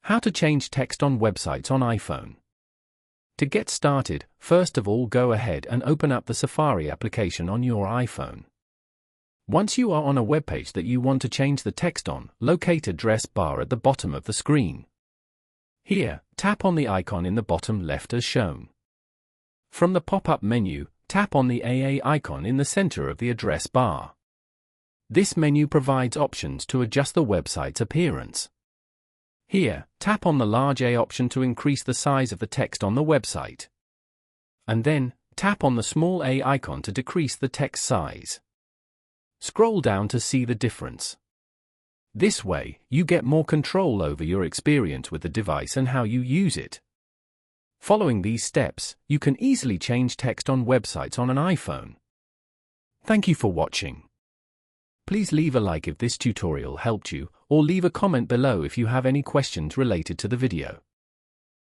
How to change text on websites on iPhone. To get started, first of all go ahead and open up the Safari application on your iPhone. Once you are on a web page that you want to change the text on, locate address bar at the bottom of the screen. Here, tap on the icon in the bottom left as shown. From the pop-up menu, tap on the AA icon in the center of the address bar. This menu provides options to adjust the website's appearance. Here, tap on the large A option to increase the size of the text on the website. And then, tap on the small a icon to decrease the text size. Scroll down to see the difference. This way, you get more control over your experience with the device and how you use it. Following these steps, you can easily change text on websites on an iPhone. Thank you for watching. Please leave a like if this tutorial helped you, or leave a comment below if you have any questions related to the video.